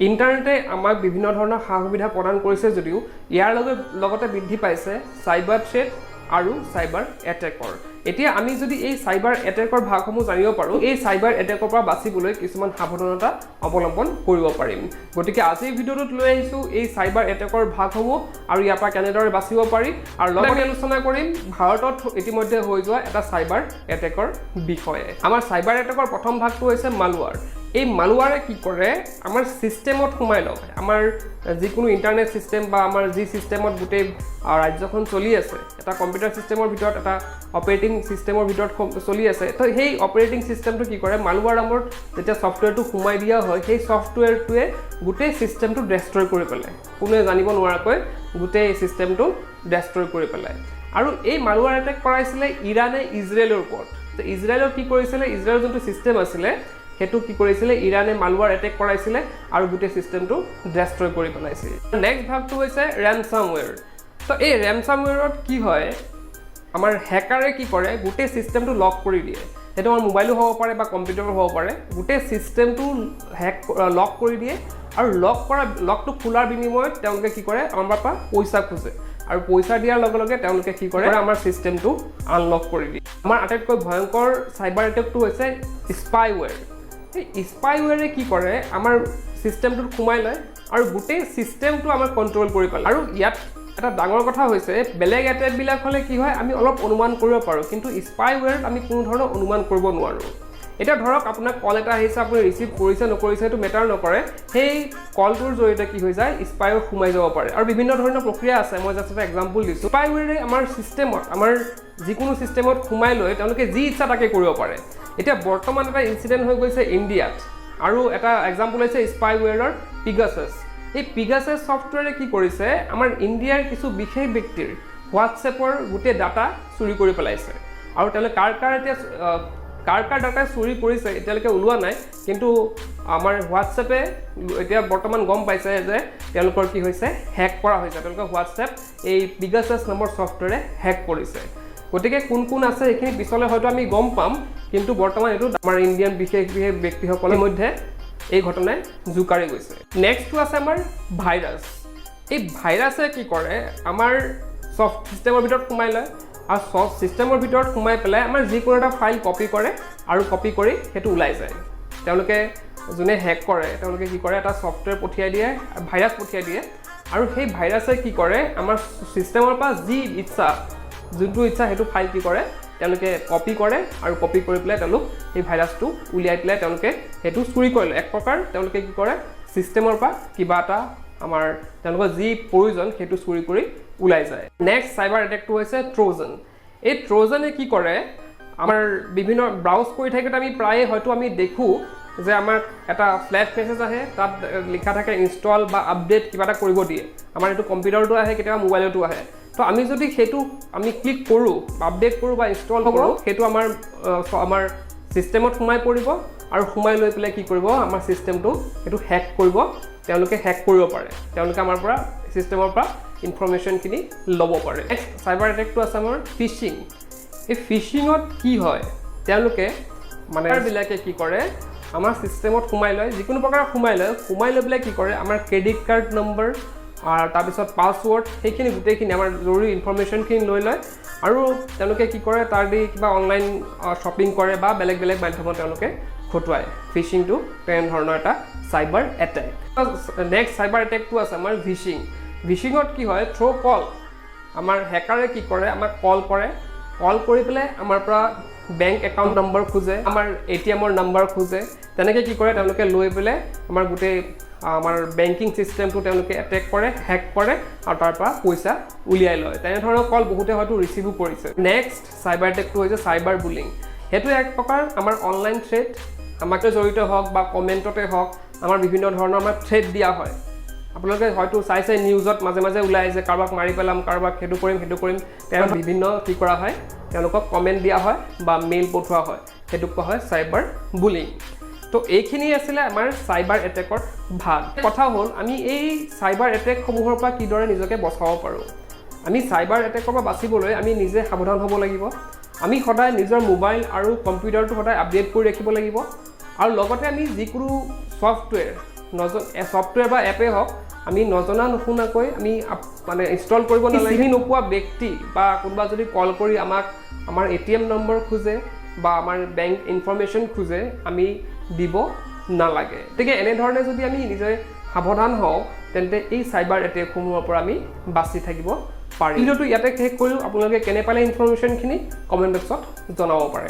ইণ্টাৰনেটে আমাক বিভিন্ন ধৰণৰ সা-সুবিধা প্ৰদান কৰিছে যদিও ইয়াৰ লগতে বৃদ্ধি পাইছে সাইবাৰ থ্ৰেট আৰু সাইবাৰ এটেকৰ। এতিয়া আমি যদি এই সাইবাৰ এটেকৰ ভাগসমূহ জানিব পাৰোঁ, এই সাইবাৰ এটেকৰ পৰা বাচিবলৈ কিছুমান সাৱধানতা অৱলম্বন কৰিব পাৰিম। গতিকে আজিৰ ভিডিঅ'টোত লৈ আহিছোঁ এই সাইবাৰ এটেকৰ ভাগসমূহ আৰু ইয়াৰ পৰা কেনেদৰে বাচিব পাৰি, আৰু লগতে আলোচনা কৰিম ভাৰতত ইতিমধ্যে হৈ যোৱা এটা সাইবাৰ এটেকৰ বিষয়ে। আমাৰ সাইবাৰ এটেকৰ প্ৰথম ভাগটো হৈছে মালৱাৰ। এই মালৱাৰে কি কৰে, আমাৰ সিস্টেমত সোমাই লয়। আমাৰ যিকোনো ইণ্টাৰনেট সিস্টেম বা আমাৰ যি সিস্টেমত গোটেই ৰাজ্যখন চলি আছে, এটা কম্পিউটাৰ সিস্টেমৰ ভিতৰত, এটা অপাৰেটিং সিস্টেমৰ ভিতৰত চলি আছে, তো সেই অপাৰেটিং সিস্টেমটো কি কৰে, মালৱাৰ নামৰ যেতিয়া ছফ্টৱেৰটো সোমাই দিয়া হয়, সেই ছফ্টৱেৰটোৱে গোটেই সিস্টেমটো ডেষ্ট্ৰয় কৰি পেলায়। কোনোৱে জানিব নোৱাৰাকৈ গোটেই সিস্টেমটো ডেষ্ট্ৰয় কৰি পেলায়। আৰু এই মালৱাৰ এটেক কৰাইছিলে ইৰাণে ইজৰাইলৰ ওপৰত। তো ইজৰাইলৰ কি কৰিছিলে, ইজৰাইলৰ যোনটো সিস্টেম আছিলে সেইটো কি কৰিছিলে, ইৰাণে মালৱাৰ এটেক কৰাইছিলে আৰু গোটেই সিস্টেমটো ডেষ্ট্ৰয় কৰি পেলাইছিল। নেক্সট ভাগটো হৈছে ৰেনচামৱেৰ। তো এই ৰেনচামৱেৰত কি হয়, আমাৰ হেকাৰে কি কৰে, গোটেই সিস্টেমটো লক কৰি দিয়ে। সেইটো আমাৰ মোবাইলো হ'ব পাৰে বা কম্পিউটাৰো হ'ব পাৰে। গোটেই সিস্টেমটো লক কৰি দিয়ে আৰু লকটো খোলাৰ বিনিময়ত তেওঁলোকে কি কৰে, আমাৰ পৰা পইচা খোজে। আৰু পইচা দিয়াৰ লগে লগে তেওঁলোকে কি কৰে, আমাৰ সিস্টেমটো আনলক কৰি দিয়ে। আমাৰ আটাইতকৈ ভয়ংকৰ সাইবাৰ এটেকটো হৈছে স্পাইৱেৰ। এই স্পাইৱেৰে কি কৰে, আমাৰ সিস্টেমটোত সোমাই লয় আৰু গোটেই সিস্টেমটো আমাৰ কণ্ট্ৰল কৰি পেলায়। আৰু ইয়াত এটা ডাঙৰ কথা হৈছে, বেলেগ এটেকবিলাক হ'লে কি হয়, আমি অলপ অনুমান কৰিব পাৰোঁ, কিন্তু স্পাইৱেৰত আমি কোনো ধৰণৰ অনুমান কৰিব নোৱাৰোঁ। এতিয়া ধৰক আপোনাক কল এটা আহিছে, আপুনি ৰিচিভ কৰিছে নকৰিছে সেইটো মেটাৰ নকৰে, সেই কলটোৰ জৰিয়তে কি হৈ যায়, স্পাইৱেৰ সোমাই যাব পাৰে। আৰু বিভিন্ন ধৰণৰ প্ৰক্ৰিয়া আছে, মই জাষ্ট এটা এক্সাম্পল দিছোঁ। স্পাইৱেৰে আমাৰ সিস্টেমত, আমাৰ যিকোনো সিস্টেমত সোমাই লৈ তেওঁলোকে যি ইচ্ছা তাকে কৰিব পাৰে। এতিয়া বৰ্তমান এটা ইনচিডেণ্ট হৈ গৈছে ইণ্ডিয়াত, আৰু এটা এক্সাম্পল হৈছে স্পাইৱেৰৰ পিগাছাছ। এই পিগাছাছ ছফ্টৱেৰে কি কৰিছে, আমাৰ ইণ্ডিয়াৰ কিছু বিশেষ ব্যক্তিৰ হোৱাটছএপৰ গোটেই ডাটা চুৰি কৰি পেলাইছে। আৰু তেওঁলোকে কাৰ ডাটা চুৰি কৰিছে এতিয়ালৈকে ওলোৱা নাই, কিন্তু আমাৰ হোৱাটছএপে এতিয়া বৰ্তমান গম পাইছে যে তেওঁলোকৰ কি হৈছে, হেক কৰা হৈছে। তেওঁলোকৰ হোৱাটছএপ এই পিগাছাছ নামৰ ছফ্টৱেৰে হেক কৰিছে। গতিকে কোন কোন আছে এইখিনি পিছলৈ হয়তো আমি গম পাম, কিন্তু বৰ্তমান এইটো আমাৰ ইণ্ডিয়ান বিশেষ ব্যক্তিসকলৰ মধ্যে এই ঘটনাই জোকাৰি গৈছে। নেক্সটটো আছে আমাৰ ভাইৰাছ। এই ভাইৰাছে কি কৰে, আমাৰ চিষ্টেমৰ ভিতৰত সোমাই লয় আৰু চিষ্টেমৰ ভিতৰত সোমাই পেলাই আমাৰ যিকোনো এটা ফাইল কপি কৰে আৰু কপি কৰি সেইটো ওলাই যায়। তেওঁলোকে যোনে হেক কৰে তেওঁলোকে কি কৰে, এটা ছফ্টৱেৰ পঠিয়াই দিয়ে, ভাইৰাছ পঠিয়াই দিয়ে, আৰু সেই ভাইৰাছে কি কৰে, আমাৰ চিষ্টেমৰ পৰা যোনটো ইচ্ছা সেইটো ফাইল কি কৰে, তেওঁলোকে কপি কৰে আৰু কপি কৰি পেলাই তেওঁলোক সেই ভাইৰাছটো উলিয়াই পেলাই তেওঁলোকে সেইটো চুৰি কৰি লয়। এক প্ৰকাৰ তেওঁলোকে কি কৰে, চিষ্টেমৰ পৰা কিবা এটা আমাৰ তেওঁলোকৰ যি প্ৰয়োজন সেইটো চুৰি কৰি ওলাই যায়। নেক্সট সাইবাৰ এটেকটো হৈছে ট্ৰ'জান। এই ট্ৰ'জানে কি কৰে, আমাৰ বিভিন্ন ব্ৰাউজ কৰি থাকোঁতে আমি প্ৰায়ে হয়তো আমি দেখোঁ যে আমাক এটা ফ্লেট মেছেজ আহে, তাত লিখা থাকে ইনষ্টল বা আপডেট কিবা এটা কৰিব দিয়ে। আমাৰ এইটো কম্পিউটাৰতো আহে, কেতিয়াবা মোবাইলতো আহে। তো আমি যদি সেইটো ক্লিক কৰোঁ, আপডেট কৰোঁ বা ইনষ্টল কৰোঁ, সেইটো আমাৰ চিষ্টেমত সোমাই পৰিব আৰু সোমাই লৈ পেলাই কি কৰিব, আমাৰ চিষ্টেমটো সেইটো হেক কৰিব। তেওঁলোকে হেক কৰিব পাৰে, তেওঁলোকে আমাৰ পৰা চিষ্টেমৰ পৰা ইনফৰমেশ্যনখিনি ল'ব পাৰে। নেক্সট চাইবাৰ এটেকটো আছে আমাৰ ফিচিং। এই ফিচিঙত কি হয়, তেওঁলোকে বিলাকে কি কৰে, আমাৰ চিষ্টেমত সোমাই লয়, যিকোনো প্ৰকাৰে সোমাই লৈ পেলাই কি কৰে, আমাৰ ক্ৰেডিট কাৰ্ড নম্বৰ আৰু তাৰপিছত পাছৱৰ্ড, সেইখিনি গোটেইখিনি আমাৰ জৰুৰী ইনফৰমেশ্যনখিনি লৈ লয়। আৰু তেওঁলোকে কি কৰে, তাৰ দি কিবা অনলাইন শ্বপিং কৰে বা বেলেগ মাধ্যমত তেওঁলোকে খটুৱায়। ফিচিংটো তেনেধৰণৰ এটা চাইবাৰ এটেক। নেক্সট চাইবাৰ এটেকটো আছে আমাৰ ভিচিং। ভিচিঙত কি হয়, থ্ৰ' কল। আমাৰ হেকাৰে কি কৰে, আমাক কল কৰি পেলাই আমাৰ পৰা বেংক একাউণ্ট নম্বৰ খোজে, আমাৰ ATM-ৰ নম্বৰ খোজে। তেনেকৈ কি কৰে, তেওঁলোকে লৈ পেলাই আমাৰ গোটেই আমাৰ বেংকিং চিষ্টেমটো তেওঁলোকে এটেক কৰে, হেক কৰে আৰু তাৰ পৰা পইচা উলিয়াই লয়। তেনেধৰণৰ কল বহুতে হয়তো ৰিচিভো কৰিছে। নেক্সট চাইবাৰ এটেকটো হৈছে চাইবাৰ বুলিং। সেইটো এক প্ৰকাৰ আমাৰ অনলাইন থ্ৰেট, আমাকে জড়িত হওক বা কমেণ্টতে হওক, আমাৰ বিভিন্ন ধৰণৰ আমাৰ থ্ৰেট দিয়া হয়। আপোনালোকে হয়তো চাইছে নিউজত মাজে মাজে ওলাই যে কাৰোবাক মাৰি পেলাম, কাৰোবাক সেইটো কৰিম। তেওঁলোক বিভিন্ন কি কৰা হয়, তেওঁলোকক কমেণ্ট দিয়া হয় বা মেইল পঠোৱা হয়, সেইটোক কোৱা হয় চাইবাৰ বুলিং। তো এইখিনি আছিলে আমাৰ চাইবাৰ এটেকৰ ভাগ। কথা হ'ল আমি এই চাইবাৰ এটেকসমূহৰ পৰা কিদৰে নিজকে বচাব পাৰোঁ। আমি চাইবাৰ এটেকৰ পৰা বাচিবলৈ আমি নিজে সাৱধান হ'ব লাগিব। আমি সদায় নিজৰ মোবাইল আৰু কম্পিউটাৰটো সদায় আপডেট কৰি ৰাখিব লাগিব। আৰু লগতে আমি যিকোনো ছফ্টৱেৰ ছফ্টৱেৰ বা এপেই হওক আমি নজনা নুশুনাকৈ আমি মানে ইনষ্টল কৰিব নালাগে চিনি নোপোৱা ব্যক্তি বা কোনোবা যদি কল কৰি আমাক আমাৰ ATM নম্বৰ খোজে বা আমাৰ বেংক ইনফৰমেশ্যন খোজে আমি দিব নালাগে গতিকে এনেধৰণে যদি আমি নিজে সাৱধান হওঁ তেন্তে এই চাইবাৰ এটেকসমূহৰ পৰা আমি বাচি থাকিব পাৰিম ভিডিঅ'টো ইয়াতে শেষ কৰিলোঁ আপোনালোকে কেনে পালে ইনফৰমেশ্যনখিনি কমেণ্ট বক্সত জনাব পাৰে